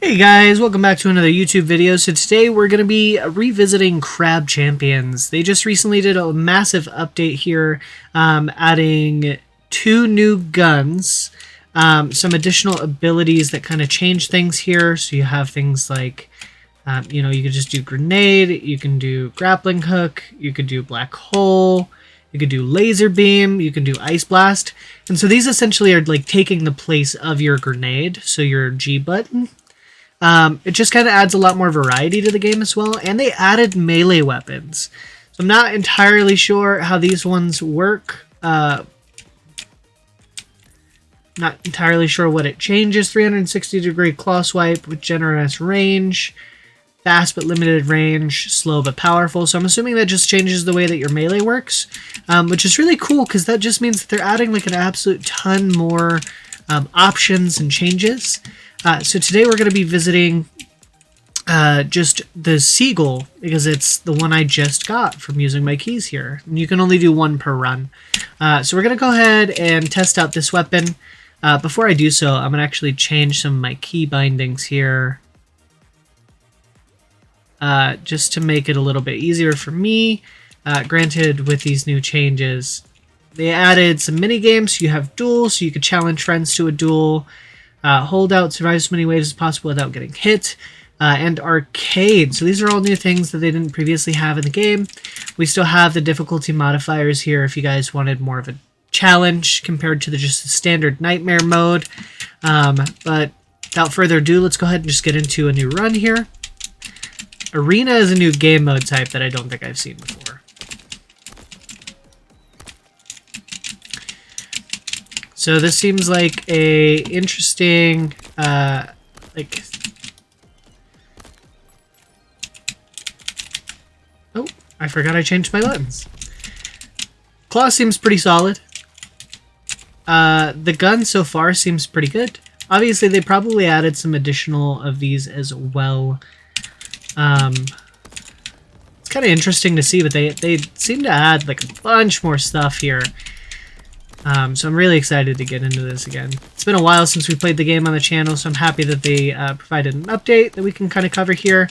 Hey guys, welcome back to another YouTube video. So today we're going to be revisiting Crab Champions. They just recently did a massive update here, adding 2 new guns, some additional abilities that kind of change things here. So you have things like, you can just do grenade, you can do grappling hook, you could do black hole, you could do laser beam, you can do ice blast. And so these essentially are like taking the place of your grenade, so your G button. It just kind of adds a lot more variety to the game as well, and they added melee weapons. So I'm not entirely sure how these ones work. Not entirely sure what it changes. 360-degree claw swipe with generous range, fast but limited range, slow but powerful. So I'm assuming that just changes the way that your melee works, which is really cool because that just means that they're adding like an absolute ton more options and changes. So today we're going to be visiting just the Seagull, because it's the one I just got from using my keys here. And you can only do 1 per run. So we're going to go ahead and test out this weapon. Before I do so, I'm going to actually change some of my key bindings here, just to make it a little bit easier for me. Granted, with these new changes, they added some mini games. You have duel, so you could challenge friends to a duel. Hold out, survive as many waves as possible without getting hit, and arcade. So these are all new things that they didn't previously have in the game. We still have the difficulty modifiers here if you guys wanted more of a challenge compared to just the standard nightmare mode. But without further ado, let's go ahead and just get into a new run here. Arena is a new game mode type that I don't think I've seen before. So this seems like a interesting, oh, I forgot I changed my buttons. Claw seems pretty solid. The gun so far seems pretty good. Obviously, they probably added some additional of these as well. It's kind of interesting to see, but they seem to add like a bunch more stuff here. So I'm really excited to get into this again. It's been a while since we played the game on the channel, so I'm happy that they provided an update that we can kind of cover here.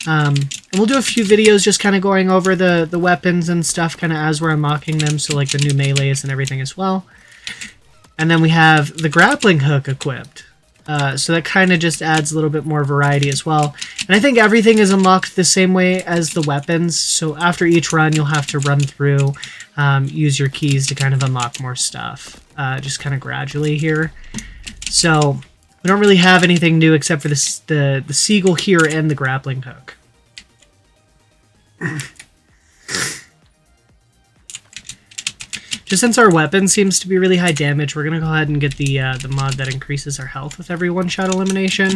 And we'll do a few videos just kind of going over the weapons and stuff kind of as we're unlocking them, so like the new melees and everything as well. And then we have the grappling hook equipped. So that kind of just adds a little bit more variety as well. And I think everything is unlocked the same way as the weapons. So after each run, you'll have to run through, use your keys to kind of unlock more stuff, just kind of gradually here. So we don't really have anything new except for the Seagull here and the grappling hook. Just since our weapon seems to be really high damage, we're going to go ahead and get the mod that increases our health with every one-shot elimination.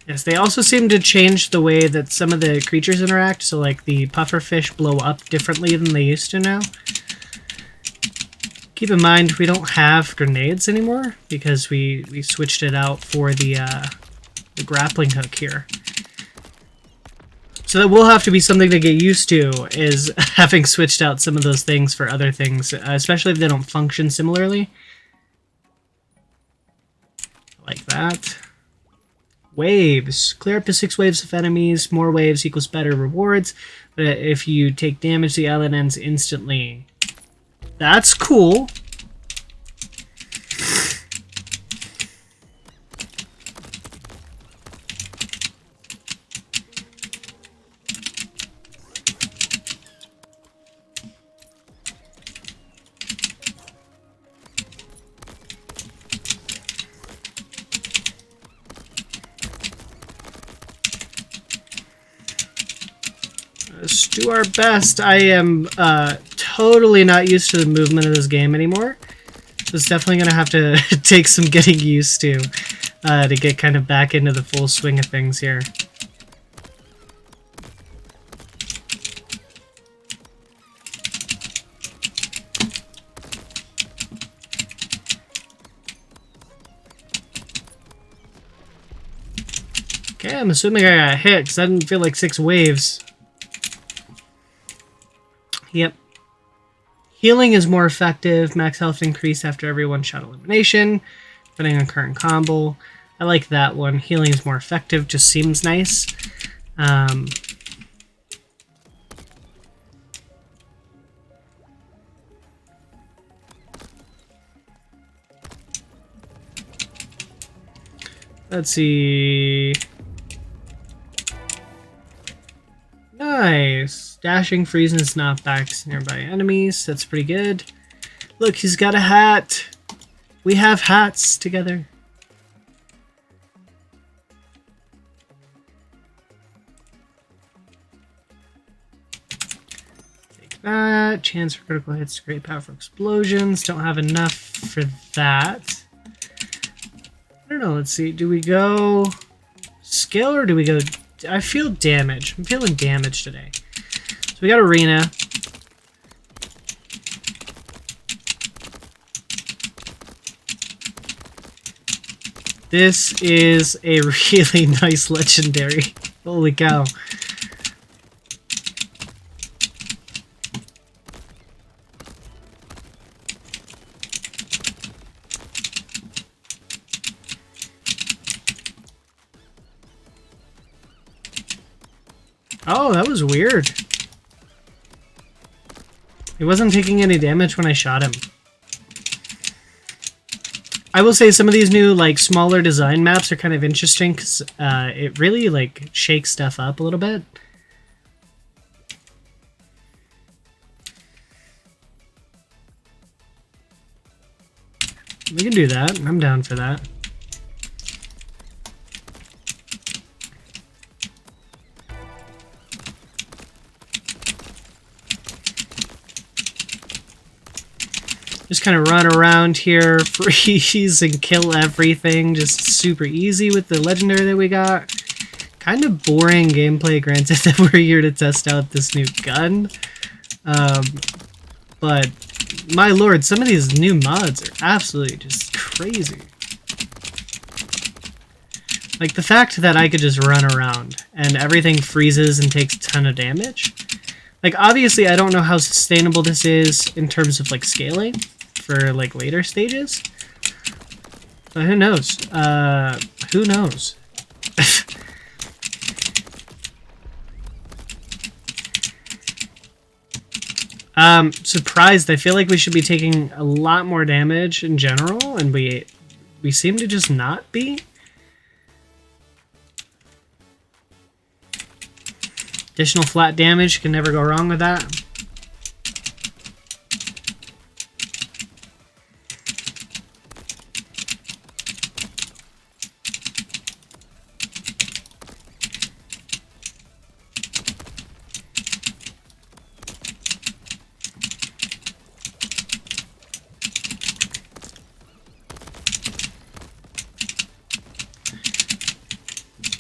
Yes, they also seem to change the way that some of the creatures interact, so like the pufferfish blow up differently than they used to now. Keep in mind, we don't have grenades anymore, because we switched it out for the grappling hook here. So that will have to be something to get used to, is having switched out some of those things for other things, especially if they don't function similarly. Like that. Waves. Clear up to 6 waves of enemies. More waves equals better rewards. But if you take damage, the island ends instantly. That's cool. Let's do our best. I am totally not used to the movement of this game anymore. So it's definitely going to have to take some getting used to get kind of back into the full swing of things here. Okay, I'm assuming I got hit because I didn't feel like 6 waves. Yep. Healing is more effective. Max health increase after every one-shot elimination, depending on current combo. I like that one. Healing is more effective. Just seems nice. Let's see. Nice. Dashing, freezing, knockbacks nearby enemies. That's pretty good. Look, he's got a hat. We have hats together. Take that. Chance for critical hits, great powerful explosions. Don't have enough for that. I don't know, let's see. Do we go skill or do we go... I feel damage. I'm feeling damage today. So we got arena. This is a really nice legendary. Holy cow. Oh, that was weird. He wasn't taking any damage when I shot him. I will say some of these new, like, smaller design maps are kind of interesting because it really, like, shakes stuff up a little bit. We can do that. I'm down for that. Just kind of run around here, freeze and kill everything. Just super easy with the legendary that we got. Kind of boring gameplay, granted that we're here to test out this new gun. But, my lord, some of these new mods are absolutely just crazy. Like, the fact that I could just run around and everything freezes and takes a ton of damage. Like, obviously, I don't know how sustainable this is in terms of, like, scaling for, like, later stages. But who knows? Who knows? Surprised. I feel like we should be taking a lot more damage in general, and we seem to just not be. Additional flat damage, can never go wrong with that.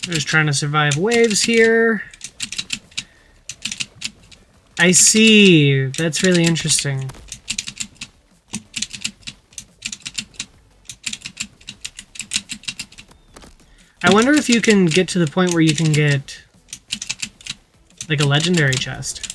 We're just trying to survive waves here. I see. That's really interesting. I wonder if you can get to the point where you can get like a legendary chest.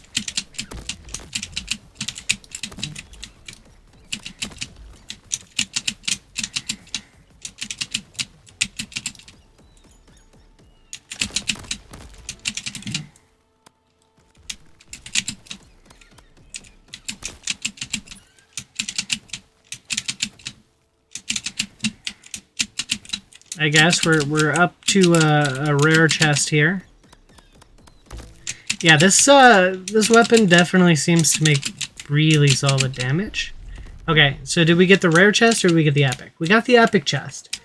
I guess we're up to a rare chest here. Yeah, this weapon definitely seems to make really solid damage. Okay, so did we get the rare chest or did we get the epic? We got the epic chest.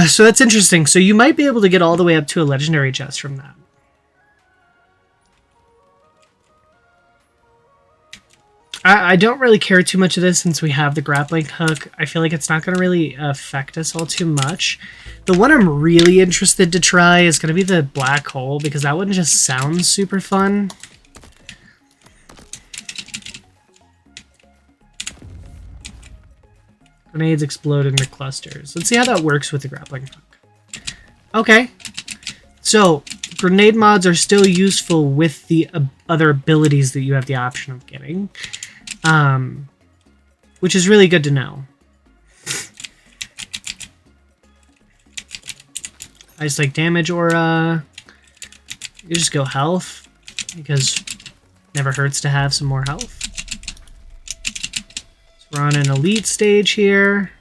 So that's interesting. So you might be able to get all the way up to a legendary chest from that. I don't really care too much of this since we have the grappling hook. I feel like it's not going to really affect us all too much. The one I'm really interested to try is going to be the black hole, because that one just sounds super fun. Grenades explode into clusters. Let's see how that works with the grappling hook. Okay. So, grenade mods are still useful with the other abilities that you have the option of getting, which is really good to know. Ice like damage aura. You just go health, because never hurts to have some more health. So we're on an elite stage here.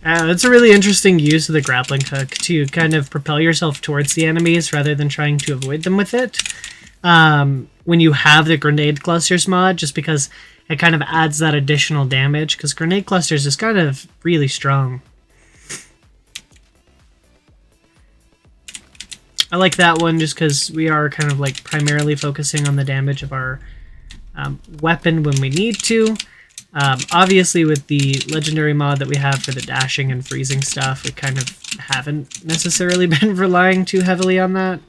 That's a really interesting use of the grappling hook to kind of propel yourself towards the enemies rather than trying to avoid them with it. When you have the grenade clusters mod, just because it kind of adds that additional damage, because grenade clusters is kind of really strong. I like that one just because we are kind of like primarily focusing on the damage of our weapon when we need to. Obviously, with the legendary mod that we have for the dashing and freezing stuff, we kind of haven't necessarily been relying too heavily on that.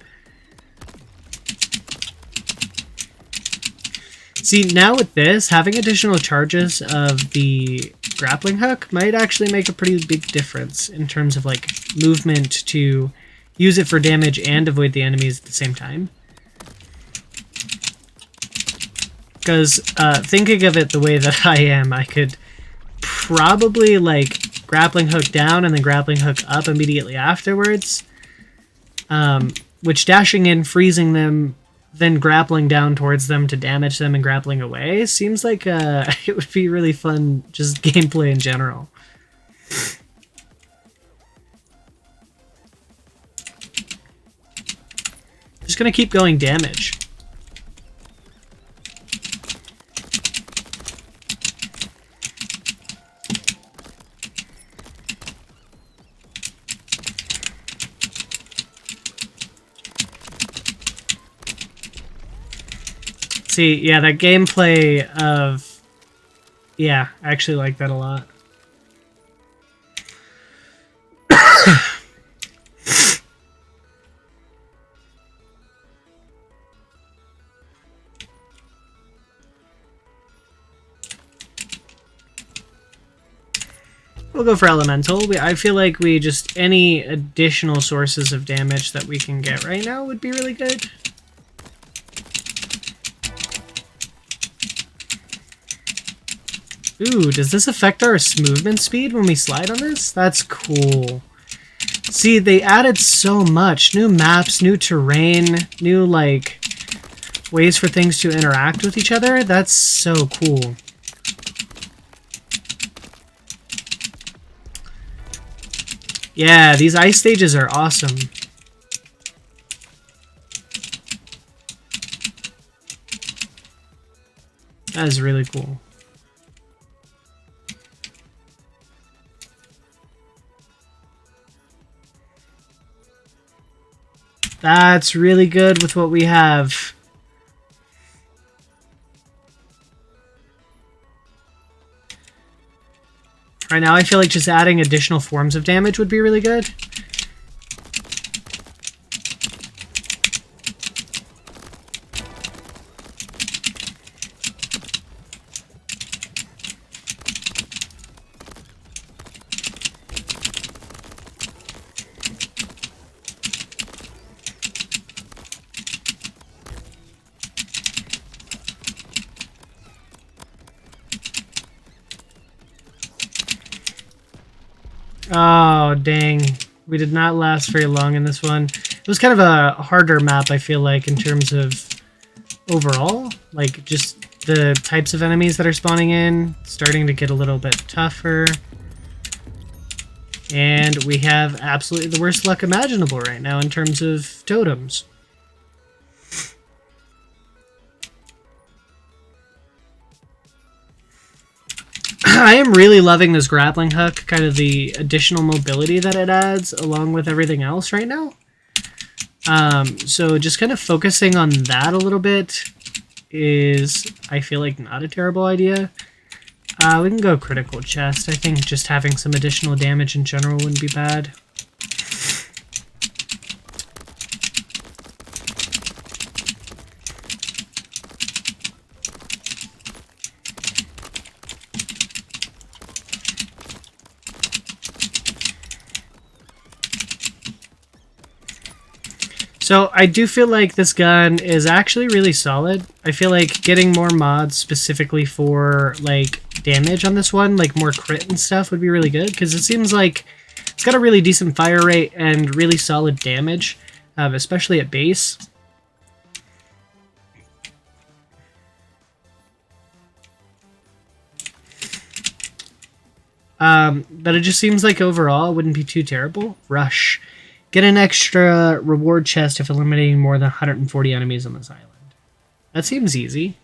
See, now with this, having additional charges of the grappling hook might actually make a pretty big difference in terms of like movement to use it for damage and avoid the enemies at the same time. Because thinking of it the way that I am, I could probably like grappling hook down and then grappling hook up immediately afterwards. Which dashing in, freezing them, then grappling down towards them to damage them and grappling away seems like it would be really fun just gameplay in general. Just gonna keep going damage. See, yeah, that gameplay of... Yeah, I actually like that a lot. We'll go for elemental. I feel like we just... Any additional sources of damage that we can get right now would be really good. Ooh, does this affect our movement speed when we slide on this? That's cool. See, they added so much. New maps, new terrain, new, like, ways for things to interact with each other. That's so cool. Yeah, these ice stages are awesome. That is really cool. That's really good with what we have. Right now, I feel like just adding additional forms of damage would be really good. Oh, dang. We did not last very long in this one. It was kind of a harder map, I feel like, in terms of overall. Like, just the types of enemies that are spawning in, starting to get a little bit tougher. And we have absolutely the worst luck imaginable right now in terms of totems. I am really loving this grappling hook, kind of the additional mobility that it adds along with everything else right now. So just kind of focusing on that a little bit is, I feel like, not a terrible idea. We can go critical chest. I think just having some additional damage in general wouldn't be bad. So I do feel like this gun is actually really solid. I feel like getting more mods specifically for like damage on this one, like more crit and stuff, would be really good, because it seems like it's got a really decent fire rate and really solid damage, especially at base. But it just seems like overall it wouldn't be too terrible. Rush. Get an extra reward chest if eliminating more than 140 enemies on this island. That seems easy.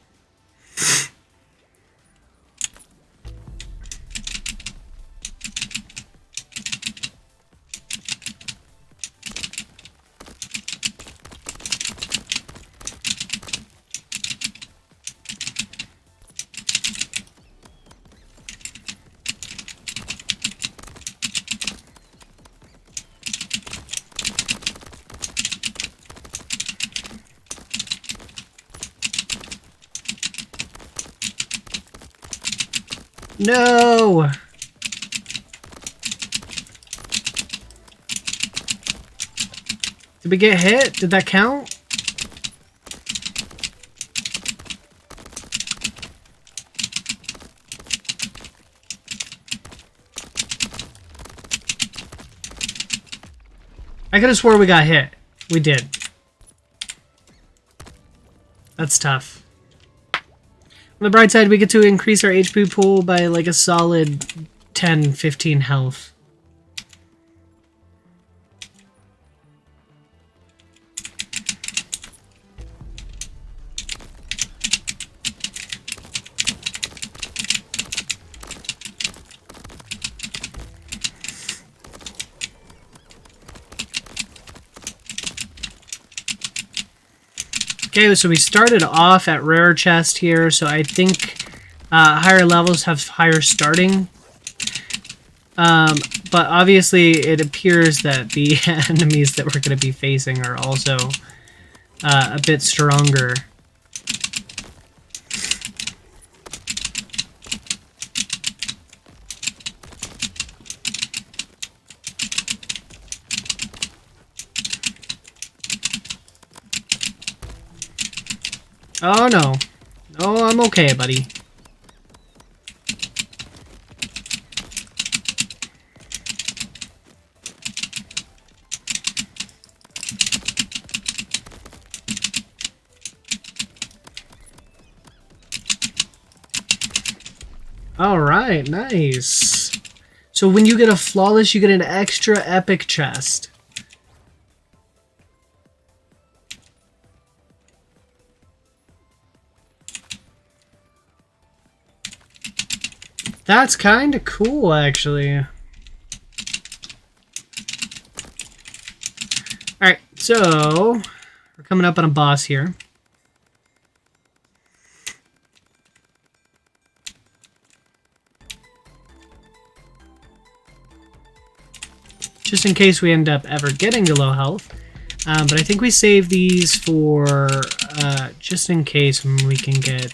No! Did we get hit? Did that count? I could have swore we got hit. We did. That's tough. On the bright side, we get to increase our HP pool by like a solid 10, 15 health. Okay, so we started off at rare chest here, so I think higher levels have higher starting. But obviously it appears that the enemies that we're going to be facing are also a bit stronger. Oh no. Oh, I'm okay, buddy. Alright, nice. So when you get a flawless, you get an extra epic chest. That's kind of cool, actually. Alright, so we're coming up on a boss here. Just in case we end up ever getting to low health. But I think we save these for just in case when we can get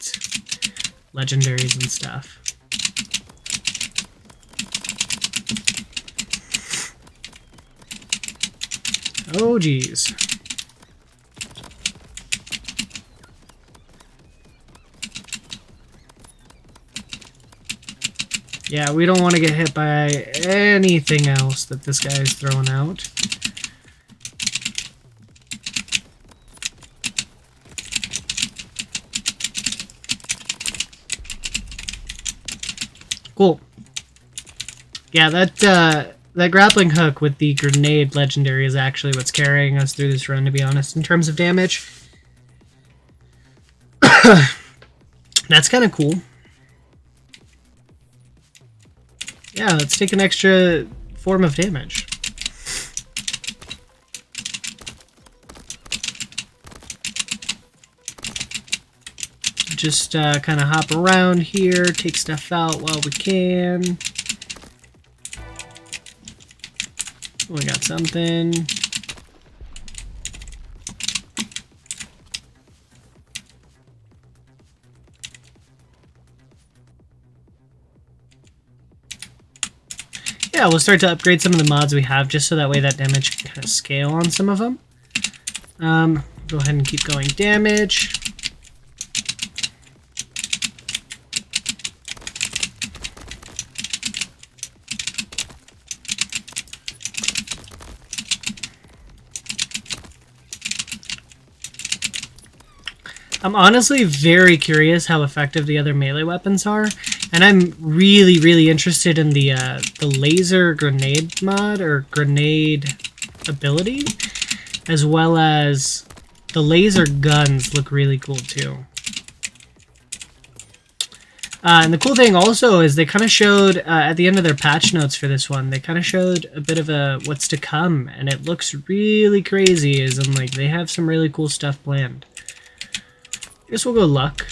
legendaries and stuff. Oh, geez. Yeah, we don't want to get hit by anything else that this guy is throwing out. Cool. Yeah, that grappling hook with the grenade legendary is actually what's carrying us through this run, to be honest, in terms of damage. That's kind of cool. Yeah, let's take an extra form of damage. just kind of hop around here, take stuff out while we can. We got something. Yeah, we'll start to upgrade some of the mods we have just so that way that damage can kind of scale on some of them. Go ahead and keep going damage. I'm honestly very curious how effective the other melee weapons are, and I'm really, really interested in the laser grenade mod, or grenade ability, as well as the laser guns look really cool too. And the cool thing also is they kind of showed, at the end of their patch notes for this one, they kind of showed a bit of a what's to come, and it looks really crazy, as in like they have some really cool stuff planned. I guess we'll go luck.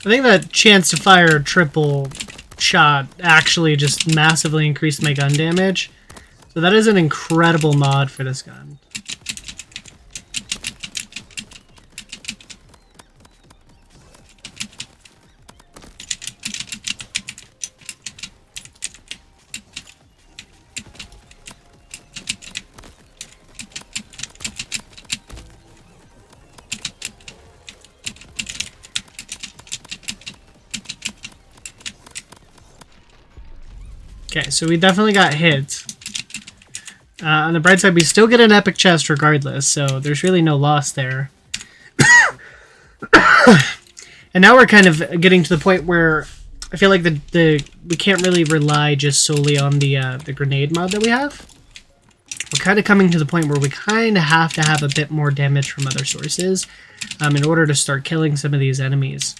I think that chance to fire a triple shot actually just massively increased my gun damage. So that is an incredible mod for this gun. Okay, so we definitely got hit. On the bright side, we still get an epic chest regardless, so there's really no loss there. And now we're kind of getting to the point where I feel like we can't really rely just solely on the grenade mod that we have. We're kind of coming to the point where we kind of have to have a bit more damage from other sources in order to start killing some of these enemies.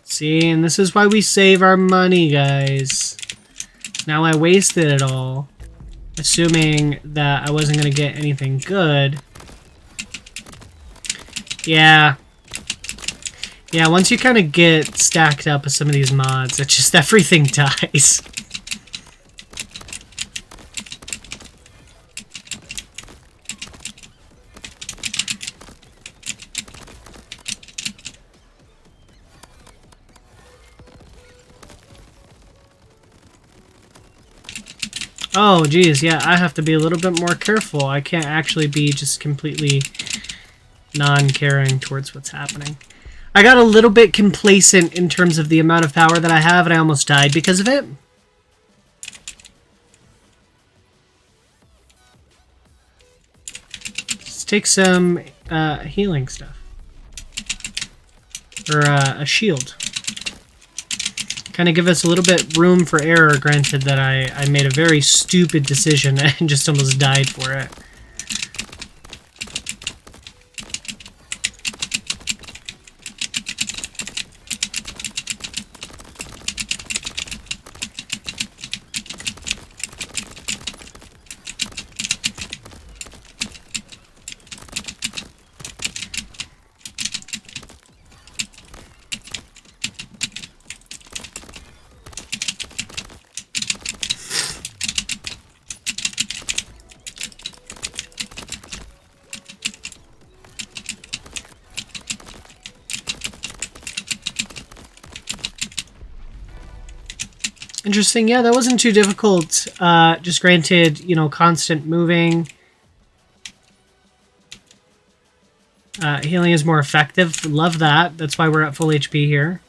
See, and this is why we save our money, guys. Now I wasted it all, assuming that I wasn't going to get anything good. Yeah. Yeah, once you kind of get stacked up with some of these mods, it's just everything dies. Oh, geez, yeah, I have to be a little bit more careful. I can't actually be just completely non-caring towards what's happening. I got a little bit complacent in terms of the amount of power that I have, and I almost died because of it. Let's take some healing stuff. Or a shield. Kind of give us a little bit room for error, granted that I made a very stupid decision and just almost died for it. Interesting. Yeah, that wasn't too difficult. Just granted, you know, constant moving. Healing is more effective. Love that. That's why we're at full HP here.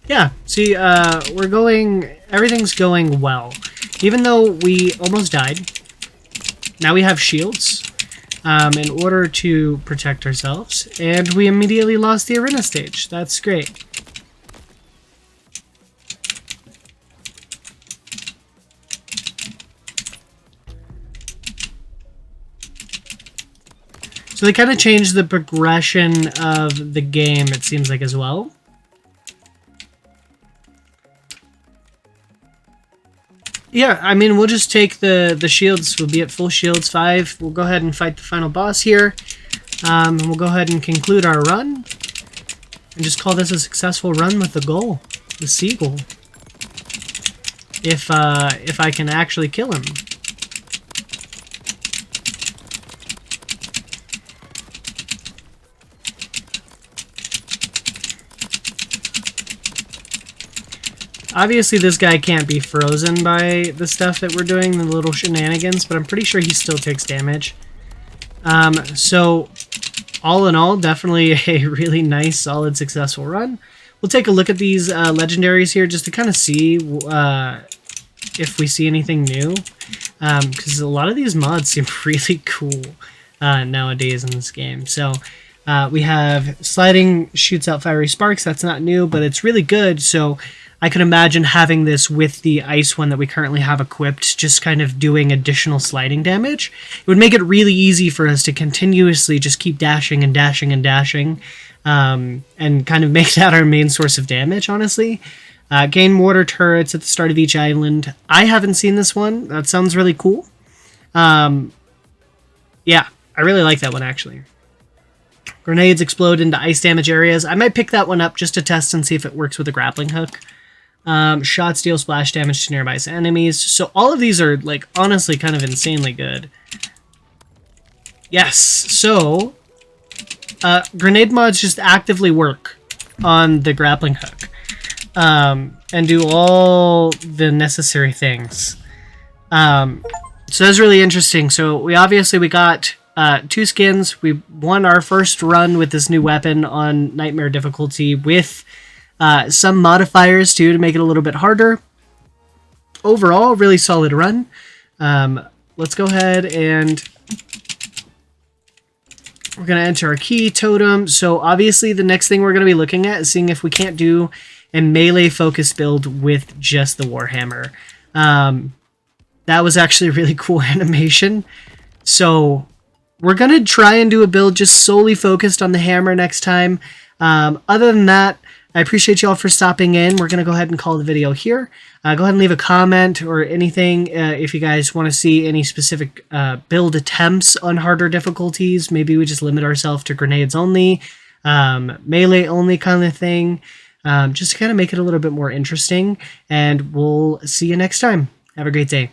Yeah, see, everything's going well. Even though we almost died, now we have shields in order to protect ourselves, and we immediately lost the arena stage. That's great. So they kind of changed the progression of the game, it seems like, as well. Yeah, I mean, we'll just take the shields. We'll be at full shields 5. We'll go ahead and fight the final boss here. And we'll go ahead and conclude our run. And just call this a successful run with the goal. The seagull. If I can actually kill him. Obviously, this guy can't be frozen by the stuff that we're doing, the little shenanigans, but I'm pretty sure he still takes damage. So, all in all, definitely a really nice, solid, successful run. We'll take a look at these legendaries here just to kind of see if we see anything new. Because a lot of these mods seem really cool nowadays in this game. So, we have sliding shoots out fiery sparks. That's not new, but it's really good. So, I could imagine having this with the ice one that we currently have equipped, just kind of doing additional sliding damage. It would make it really easy for us to continuously just keep dashing and dashing and dashing, and kind of make that our main source of damage, honestly. Gain mortar turrets at the start of each island. I haven't seen this one. That sounds really cool. Yeah, I really like that one, actually. Grenades explode into ice damage areas. I might pick that one up just to test and see if it works with a grappling hook. Shots deal splash damage to nearby enemies. So all of these are, like, honestly kind of insanely good. Yes, so grenade mods just actively work on the grappling hook and do all the necessary things. So that's really interesting. So we got 2 skins. We won our first run with this new weapon on Nightmare difficulty with some modifiers too to make it a little bit harder. Overall, really solid run. Let's go ahead and we're going to enter our key totem. So obviously the next thing we're going to be looking at is seeing if we can't do a melee focus build with just the Warhammer. That was actually a really cool animation. So we're going to try and do a build just solely focused on the hammer next time. Other than that, I appreciate y'all for stopping in. We're going to go ahead and call the video here. Go ahead and leave a comment or anything if you guys want to see any specific build attempts on harder difficulties. Maybe we just limit ourselves to grenades only, melee only kind of thing, just to kind of make it a little bit more interesting. And we'll see you next time. Have a great day.